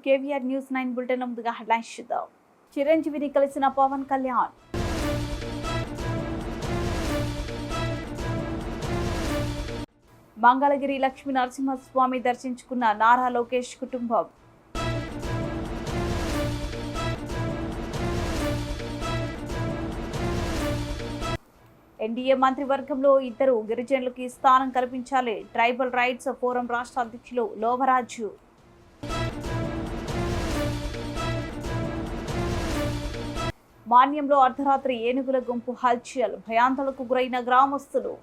KVR news 9 bulletin ముందుగా headlines చూద్దాం. చిరంజీవిని కలిసిన పవన్ కళ్యాణ్. మంగళగిరి లక్ష్మీ నరసింహస్వామి దర్శించుకున్న నారా లోకేష్ కుటుంబం. ఎన్డీఏ మంత్రివర్గంలో 2 గిరిజనులకి స్థానం కల్పించాలి. ట్రైబల్ రైట్స్ ఫోరం రాష్ట్ర అధ్యక్షులు లోవరాజు. మాన్యంలో అర్ధరాత్రి ఏనుగుల గుంపు హల్చల్, భయాందోళనకు గురైన గ్రామస్తులు.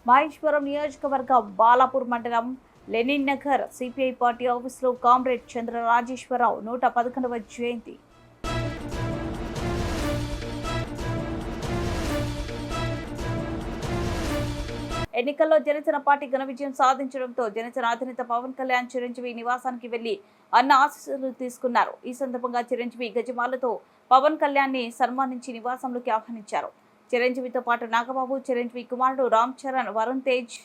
మహేశ్వరం నియోజకవర్గ బాలాపూర్ మండలం లెనిన్ నగర్ సిపిఐ పార్టీ ఆఫీసులో కామ్రేడ్ చంద్ర రాజేశ్వరరావు 111వ జయంతి. ఎన్నికల్లో జనసేన పార్టీ ఘన విజయం సాధించడంతో జనసేన అధినేత పవన్ కళ్యాణ్ చిరంజీవి నివాసానికి వెళ్లి అన్న ఆశీస్సులు తీసుకున్నారు. ఈ సందర్భంగా చిరంజీవి గజమాలతో పవన్ కళ్యాణ్ ని సన్మానించి నివాసంలోకి ఆహ్వానించారు. చిరంజీవితో పాటు నాగబాబు, చిరంజీవి కుమారుడు రామ్ చరణ్, వరుణ్ తేజ్,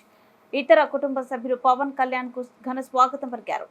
ఇతర కుటుంబ సభ్యులు పవన్ కళ్యాణ్ కు ఘన స్వాగతం పలికారు.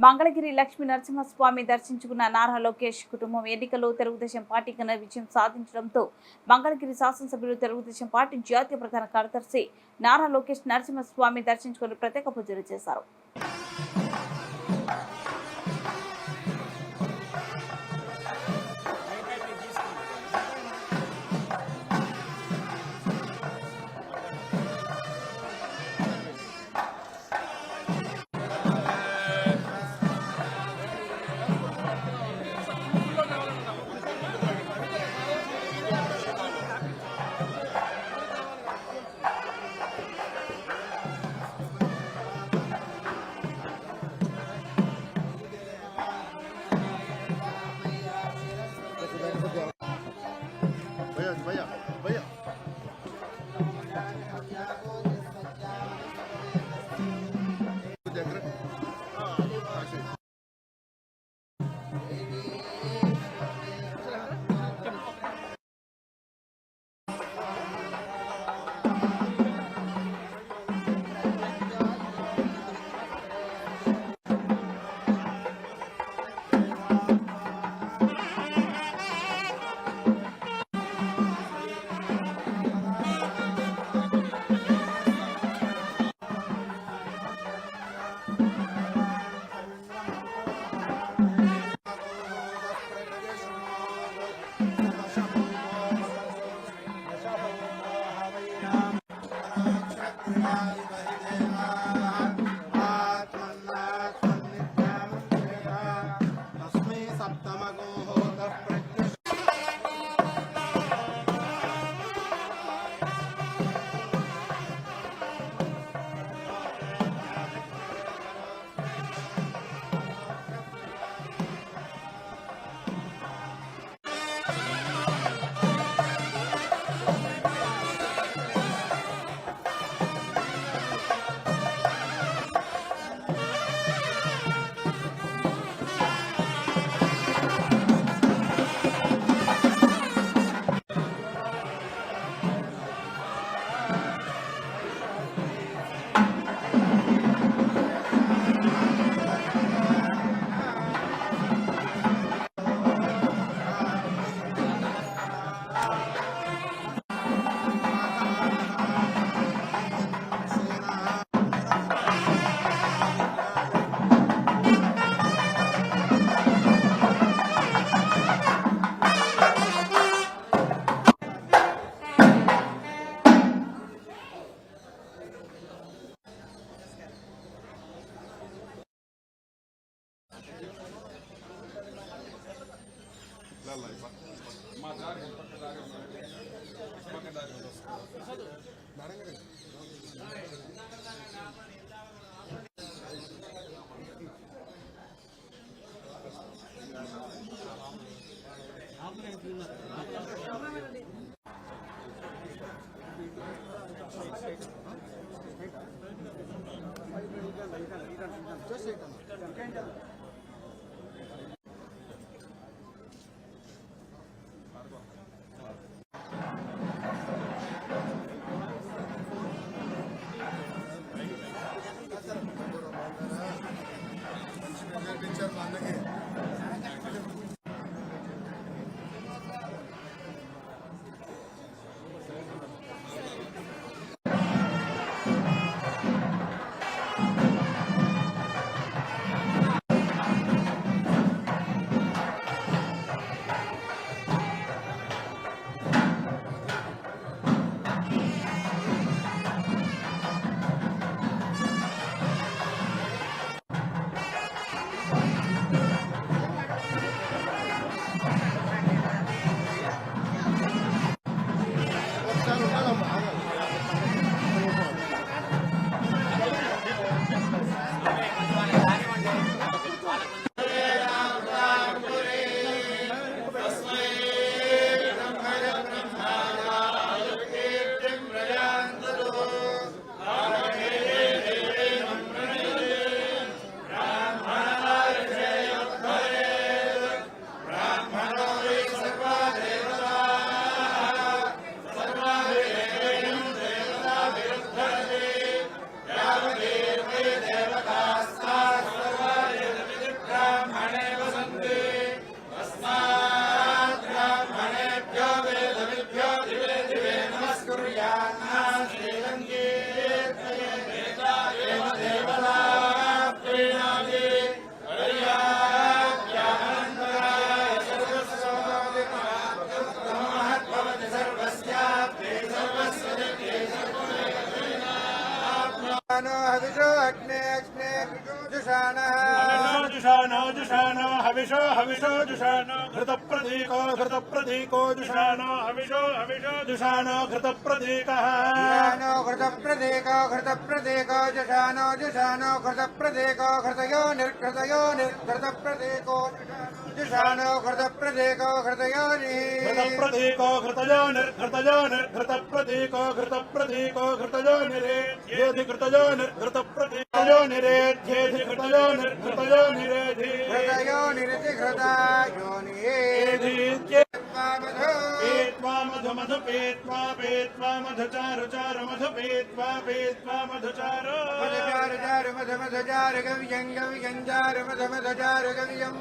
మంగళగిరి లక్ష్మీ నరసింహస్వామి దర్శించుకున్న నారా లోకేష్ కుటుంబం. ఎన్నికల్లో తెలుగుదేశం పార్టీ ఘన విజయం సాధించడంతో మంగళగిరి శాసనసభ్యులు తెలుగుదేశం పార్టీ జాతీయ ప్రధాన కార్యదర్శి నారా లోకేష్ నరసింహస్వామి దర్శించుకుని ప్రత్యేక పూజలు చేశారు. भैया भैया हविषो हविषो जुषानो घृतप्रतीको घृतप्रतीको जुषानो हविषो हविषो जुषानो घृतप्रतीकः जुषानो घृतप्रतीको घृतप्रतीको जुषानो जुषानो घृतप्रतीको घृतयो निर्घृतप्रतीको जुषानो घृतप्रतीको घृतयोनिः घृतप्रतीको घृतयो निर्घृतप्रतीको घृतप्रतीको घृतयो निरेध्येधि घृतयो निर्घृतप्रतीको निरेध्येधि घृतयो निर्घृतयो निरेधि घृतयो निरति घृतायोनिः पेत्वा मधु मधु पेत्वा पेत्वा मधुचारु चारु मधु पेत्वा पेत्वा मधुचारु मधुचारु मधु मधुचारु गव्यं गव्यं चारु मधु मधुचारु गव्यं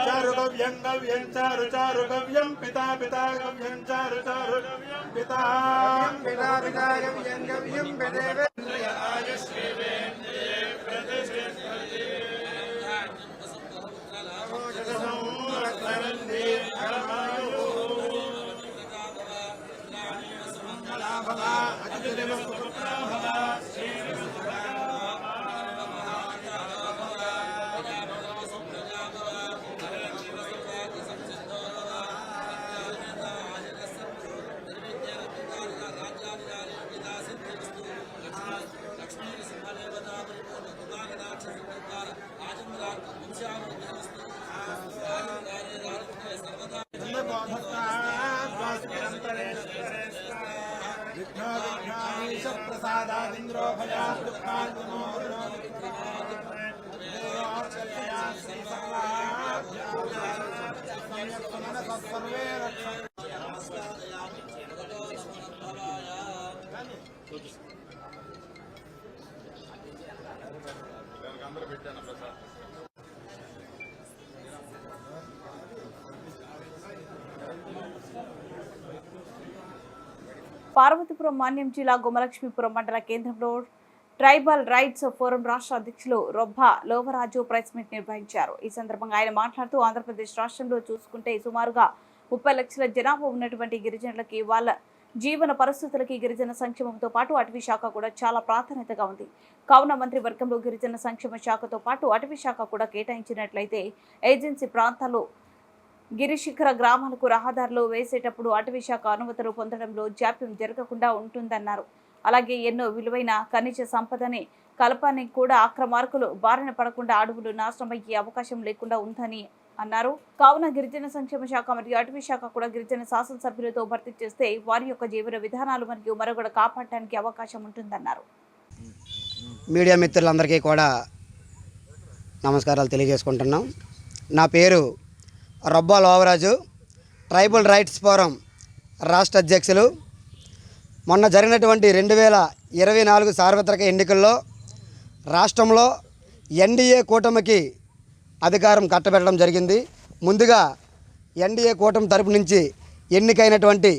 चारु गव्यं गव्यं चारु चारु गव्यं पिता पिता गव्यं चारु चारु गव्यं पिता पिता पिता गव्यं गव्यं पितेव प्रसादादिन्द्रो भया दुःखान्तो सर्वे పార్వతీపురం మాన్యం జిల్లా గుమలక్ష్మీపురం మండల కేంద్రంలో ట్రైబల్ రైట్స్ ఫోరం రాష్ట్ర అధ్యక్షులు రొబ్బ లోవరాజు ప్రెస్ మీట్ నిర్వహించారు. ఈ సందర్భంగా ఆయన మాట్లాడుతూ ఆంధ్రప్రదేశ్ రాష్ట్రంలో చూసుకుంటే సుమారుగా 30 లక్షల జనాభా ఉన్నటువంటి గిరిజనులకి వాళ్ళ జీవన పరిస్థితులకి గిరిజన సంక్షేమంతో పాటు అటవీ శాఖ కూడా చాలా ప్రాధాన్యతగా ఉంది. కావున మంత్రి వర్గంలో గిరిజన సంక్షేమ శాఖతో పాటు అటవీ శాఖ కూడా కేటాయించినట్లయితే ఏజెన్సీ ప్రాంతాల్లో గిరిశిఖర గ్రామాలకు రహదారులు వేసేటప్పుడు అటవీ శాఖ అనుమతులు పొందడంలో జాప్యం జరగకుండా ఉంటుందన్నారు. అలాగే ఎన్నో విలువైన ఖనిజ సంపదని కలపానికి కూడా అక్రమార్కులు బారిన పడకుండా అడవులు నాశనమయ్యే అవకాశం లేకుండా ఉందని అన్నారు. కావున గిరిజన సంక్షేమ శాఖ మరియు అటవీ శాఖ కూడా గిరిజన శాసనసభ్యులతో భర్తీ చేస్తే వారి యొక్క జీవన విధానాలు మరియు మనుగడ కాపాడడానికి అవకాశం ఉంటుందన్నారు. మీడియా మిత్రులందరికీ కూడా నమస్కారాలు తెలియజేసుకుంటున్నాం. నా పేరు Robba Lovaraju, tribal rights forum రాష్ట్ర అధ్యక్షులు. మొన్న జరిగినటువంటి 2024 సార్వత్రిక ఎన్నికల్లో రాష్ట్రంలో ఎన్డీఏ కూటమికి అధికారం కట్టబెట్టడం జరిగింది. ముందుగా ఎన్డీఏ కూటమి తరపు నుంచి ఎన్నికైనటువంటి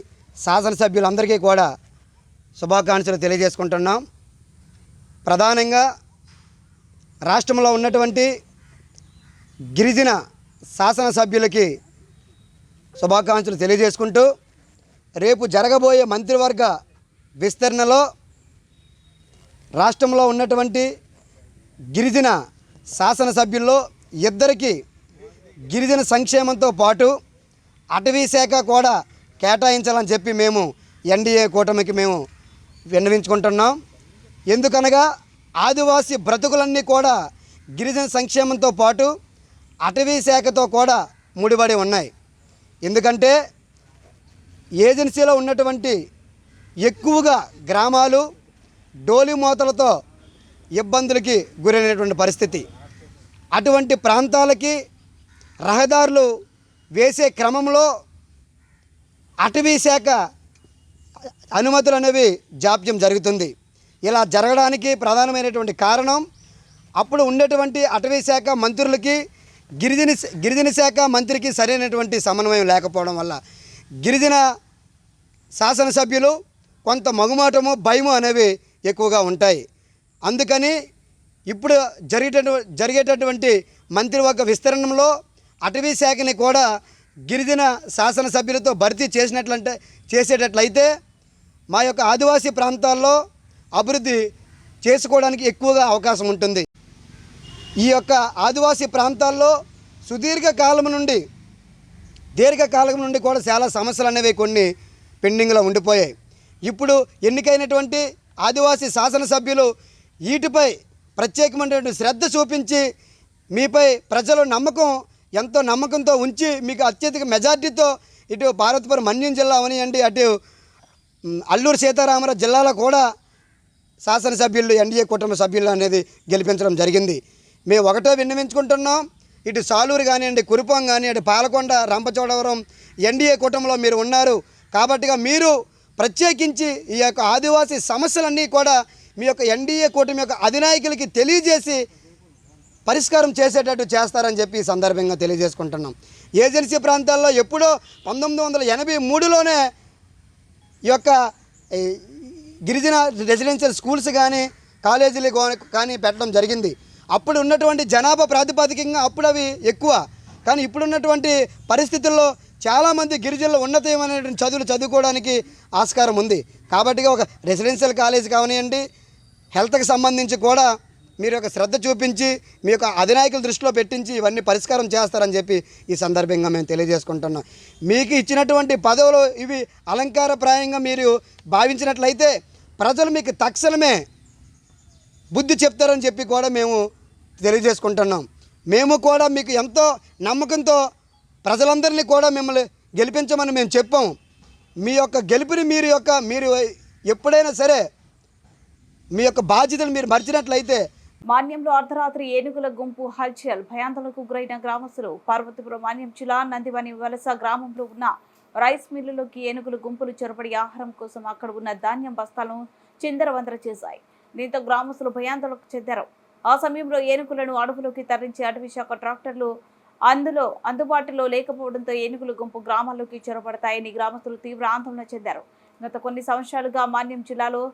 శాసనసభ్యులందరికీ కూడా శుభాకాంక్షలు తెలియజేసుకుంటున్నాం. ప్రధానంగా రాష్ట్రంలో ఉన్నటువంటి గిరిజన శాసనసభ్యులకి శుభాకాంక్షలు తెలియజేసుకుంటూ రేపు జరగబోయే మంత్రివర్గ విస్తరణలో రాష్ట్రంలో ఉన్నటువంటి గిరిజన శాసనసభ్యుల్లో ఇద్దరికి గిరిజన సంక్షేమంతో పాటు అటవీ శాఖ కూడా కేటాయించాలని చెప్పి మేము ఎన్డీఏ కూటమికి మేము విన్నవించుకుంటున్నాం. ఎందుకనగా ఆదివాసీ బ్రతుకులన్నీ కూడా గిరిజన సంక్షేమంతో పాటు అటవీ శాఖతో కూడా ముడిపడి ఉన్నాయి. ఎందుకంటే ఏజెన్సీలో ఉన్నటువంటి ఎక్కువగా గ్రామాలు డోలి మోతలతో ఇబ్బందులకి గురైనటువంటి పరిస్థితి. అటువంటి ప్రాంతాలకి రహదారులు వేసే క్రమంలో అటవీ శాఖ అనుమతులు అనేవి జాప్యం జరుగుతుంది. ఇలా జరగడానికి ప్రధానమైనటువంటి కారణం అప్పుడు ఉండేటువంటి అటవీ శాఖ మంత్రులకి గిరిజన శాఖ మంత్రికి సరైనటువంటి సమన్వయం లేకపోవడం వల్ల గిరిజన శాసనసభ్యులు కొంత మగుమాటము భయము అనేవి ఎక్కువగా ఉంటాయి. అందుకని ఇప్పుడు జరిగేటటువంటి మంత్రివర్గ విస్తరణలో అటవీ శాఖని కూడా గిరిజన శాసనసభ్యులతో భర్తీ చేసేటట్లయితే మా యొక్క ఆదివాసీ ప్రాంతాల్లో అభివృద్ధి చేసుకోవడానికి ఎక్కువగా అవకాశం ఉంటుంది. ఈ యొక్క ఆదివాసీ ప్రాంతాల్లో దీర్ఘకాలం నుండి కూడా చాలా సమస్యలు అనేవి కొన్ని పెండింగ్లో ఉండిపోయాయి. ఇప్పుడు ఎన్నికైనటువంటి ఆదివాసీ శాసనసభ్యులు వీటిపై ప్రత్యేకమైనటువంటి శ్రద్ధ చూపించి మీపై ప్రజలు ఎంతో నమ్మకంతో ఉంచి మీకు అత్యధిక మెజార్టీతో ఇటు పార్వతీపురం మన్యం జిల్లా అవనియండి, అటు అల్లూరు సీతారామరాజు జిల్లాలో కూడా శాసనసభ్యులు ఎన్డీఏ కూటమి సభ్యులు అనేది గెలిపించడం జరిగింది. మేము ఒకటే విన్నవించుకుంటున్నాం, ఇటు సాలూరు కానివ్వండి, కురుపం కానీ, అటు పాలకొండ, రంపచోడవరం ఎన్డీఏ కూటమిలో మీరు ఉన్నారు కాబట్టిగా మీరు ప్రత్యేకించి ఈ యొక్క ఆదివాసీ సమస్యలన్నీ కూడా మీ యొక్క ఎన్డీఏ కూటమి యొక్క అధినాయకులకి తెలియజేసి పరిష్కారం చేసేటట్టు చేస్తారని చెప్పి ఈ సందర్భంగా తెలియజేసుకుంటున్నాం. ఏజెన్సీ ప్రాంతాల్లో ఎప్పుడో 1983లోనే ఈ యొక్క గిరిజన రెసిడెన్షియల్ స్కూల్స్ కానీ కాలేజీలు కానీ పెట్టడం జరిగింది. అప్పుడు ఉన్నటువంటి జనాభా ప్రాతిపదికంగా అప్పుడు అవి ఎక్కువ, కానీ ఇప్పుడున్నటువంటి పరిస్థితుల్లో చాలామంది గిరిజనులు ఉన్నతమైనటువంటి చదువులు చదువుకోవడానికి ఆస్కారం ఉంది. కాబట్టి ఒక రెసిడెన్షియల్ కాలేజ్ కావనివ్వండి, హెల్త్కి సంబంధించి కూడా మీరు యొక్క శ్రద్ధ చూపించి మీ యొక్క అధినాయకుల దృష్టిలో పెట్టించి ఇవన్నీ పరిష్కారం చేస్తారని చెప్పి ఈ సందర్భంగా మేము తెలియజేసుకుంటున్నాం. మీకు ఇచ్చినటువంటి పదవులు ఇవి అలంకారప్రాయంగా మీరు భావించినట్లయితే ప్రజలు మీకు తక్షణమే బుద్ధి చెప్తారని చెప్పి కూడా మేము తెలియజేసుకుంటున్నాం. మేము కూడా మీకు ఎంతో నమ్మకంతో ప్రజలందరినీ కూడా మిమ్మల్ని గెలిపించమని మేము చెప్పాము. మీ యొక్క గెలుపుని మీరు ఎప్పుడైనా సరే మీ యొక్క బాధ్యతలు మీరు మర్చినట్లయితే. మాన్యంలో అర్ధరాత్రి ఏనుగుల గుంపు హల్చల్, భయాందోళనకు గురైన గ్రామస్తులు. పార్వతీపురం మాన్యం జిల్లా నందివని వలస గ్రామంలో ఉన్న రైస్ మిల్లులోకి ఏనుగుల గుంపులు చొరబడి ఆహారం కోసం అక్కడ ఉన్న ధాన్యం బస్తాలను చిందరవందర చేశాయి. దీంతో గ్రామస్తులు భయాందోళనకు చెందారు. ఆ సమయంలో ఏనుగులను అడవులోకి తరలించి అటవీ శాఖ ట్రాక్టర్లు అందుబాటులో లేకపోవడంతో ఏనుగుల గుంపు గ్రామాల్లోకి చొరబడతాయని గ్రామస్తులు తీవ్ర ఆందోళన చెందారు. గత కొన్ని సంవత్సరాలుగా మాన్యం జిల్లాలో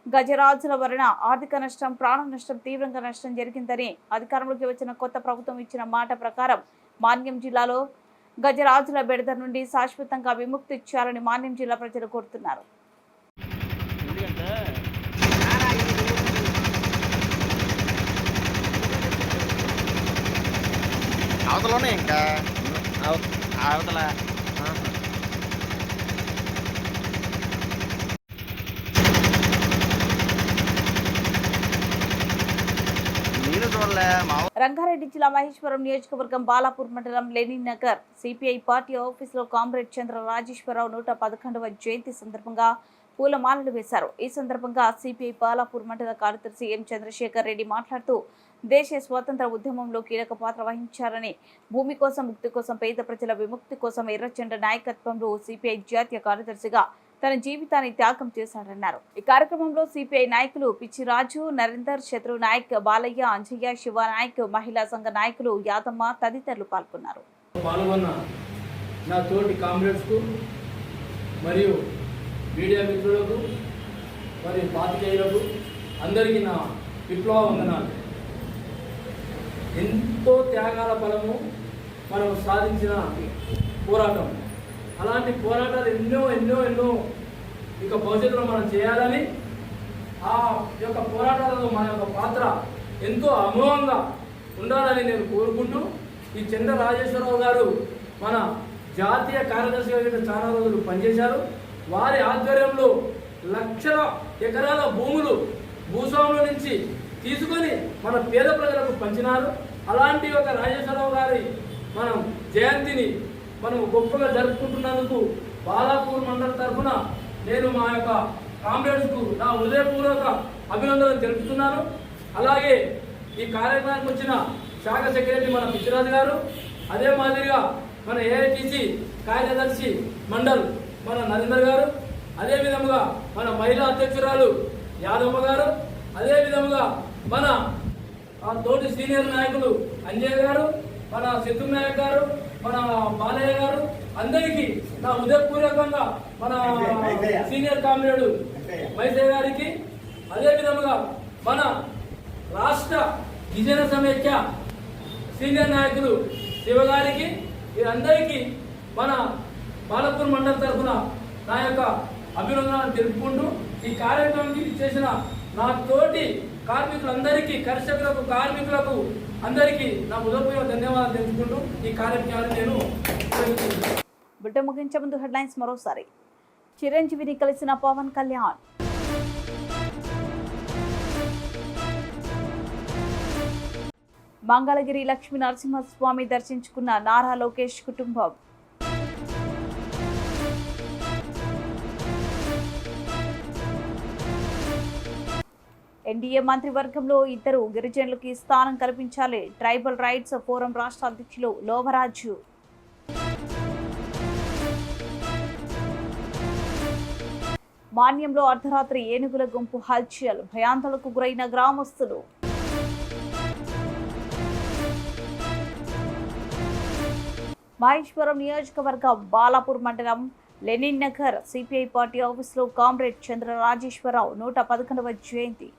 గజరాజుల వలన ఆర్థిక నష్టం, ప్రాణ నష్టం, తీవ్రంగా నష్టం జరిగిందని అధికారంలోకి వచ్చిన కొత్త ప్రభుత్వం ఇచ్చిన మాట ప్రకారం మాన్యం జిల్లాలో గజరాజుల బెడద నుండి శాశ్వతంగా విముక్తి ఇచ్చారని మాన్యం జిల్లా ప్రజలు కోరుతున్నారు. అవతలనే ఇంకా అవతల రంగారెడ్డి జిల్లా మహేశ్వరం నియోజకవర్గం బాలాపూర్ మండలం లెనిన్ నగర్ సిపిఐ పార్టీ ఆఫీసులో కామ్రేడ్ చంద్ర రాజేశ్వరరావు 111వ జయంతి సందర్భంగా పూలమాలలు వేశారు. ఈ సందర్భంగా సిపిఐ బాలాపూర్ మండల కార్యదర్శి ఎం చంద్రశేఖర్ రెడ్డి మాట్లాడుతూ దేశ స్వాతంత్ర ఉద్యమంలో కీలక పాత్ర వహించారని, భూమి కోసం, ముక్తి కోసం, పేద ప్రజల విముక్తి కోసం ఎర్రచండ నాయకత్వంలో సిపిఐ జాతీయ కార్యదర్శిగా తన జీవితాన్ని త్యాగం చేశాడన్నారు. ఈ కార్యక్రమంలో సిపిఐ నాయకులు పిచ్చిరాజు, నరేందర్, శత్రు నాయక్, బాలయ్య, అంజయ్య, శివ నాయక్, మహిళా సంఘ నాయకులు యాదమ్మ తదితరులు పాల్గొన్నారు. పాల్గొన్న నా తోటి కామ్రేడ్స్కు మరియు మీడియా మిత్రులకు మరియు పాత్రికేయులకు అందరికీ నా విప్లవ వందనాలు. ఎంతో త్యాగాల ఫలము మనం సాధించిన పోరాటం. అలాంటి పోరాటాలు ఎన్నో ఎన్నో ఎన్నో ఇక భవిష్యత్తులో మనం చేయాలని, ఆ యొక్క పోరాటాలలో మన యొక్క పాత్ర ఎంతో అమోఘంగా ఉండాలని నేను కోరుకుంటూ, ఈ చంద్ర రాజేశ్వరరావు గారు మన జాతీయ కార్యదర్శిగా చాలా రోజులు పనిచేశారు. వారి ఆధ్వర్యంలో లక్షల ఎకరాల భూములు భూస్వాముల నుంచి తీసుకొని మన పేద ప్రజలకు పంచినారు. అలాంటి ఒక రాజేశ్వరరావు గారి మనం జయంతిని మనం గొప్పగా జరుపుకుంటున్నందుకు బాలాపూర్ మండలం తరఫున నేను మా యొక్క కామ్రేడ్స్కు నా హృదయపూర్వక అభినందనలు తెలుపుతున్నాను. అలాగే ఈ కార్యక్రమానికి వచ్చిన శాఖ సెక్రటరీ మన పిచ్చిరాజు గారు, అదే మాదిరిగా మన ఏఐటీసీ కార్యదర్శి మండల్ మన నరేందర్ గారు, అదే విధముగా మన మహిళా అధ్యక్షురాలు యాదమ్మ గారు, అదే విధముగా మన తోటి సీనియర్ నాయకులు అంజయ్ గారు, మన శత్రు నాయక్ గారు, మన బాలయ్య గారు, అందరికీ నా హృదయపూర్వకంగా మన సీనియర్ కామ్రేడు మైసయ్య గారికి, అదే విధముగా మన రాష్ట్ర గిరిజన సమైక్య సీనియర్ నాయకులు శివ గారికి, వీరందరికీ మన బాలాపూర్ మండలం తరఫున నా యొక్క అభినందనలు తెలుపుకుంటూ, ఈ కార్యక్రమానికి చేసిన నా తోటి కార్మికులందరికీ, కర్షకులకు, కార్మికులకు అందరికీ నా హృదయపూర్వక ధన్యవాదాలు తెలుపుకుంటూ ఈ కార్యక్రమాన్ని నేను ఉపయోగించుకుంటున్నాను. బిడ్డ ముగించే ముందు హెడ్లైన్స్ మరోసారి. చిరంజీవిని కలిసిన పవన్ కళ్యాణ్. మంగళగిరి లక్ష్మీ నరసింహస్వామి దర్శించుకున్న నారా లోకేష్ కుటుంబం. ఎన్డీఏ మంత్రివర్గంలో 2 గిరిజనులకి స్థానం కల్పించాలి. ట్రైబల్ రైట్స్ ఫోరం రాష్ట్ర అధ్యక్షులు లోవరాజు. మాన్యంలో అర్ధరాత్రి ఏనుగుల గుంపు హల్చల్, భయాందోళనకు గురైన గ్రామస్తులు. మహేశ్వరం నియోజకవర్గం బాలాపూర్ మండలం లెనిన్ నగర్ సిపిఐ పార్టీ ఆఫీసులో కామ్రేడ్ చంద్ర రాజేశ్వరరావు 111వ జయంతి.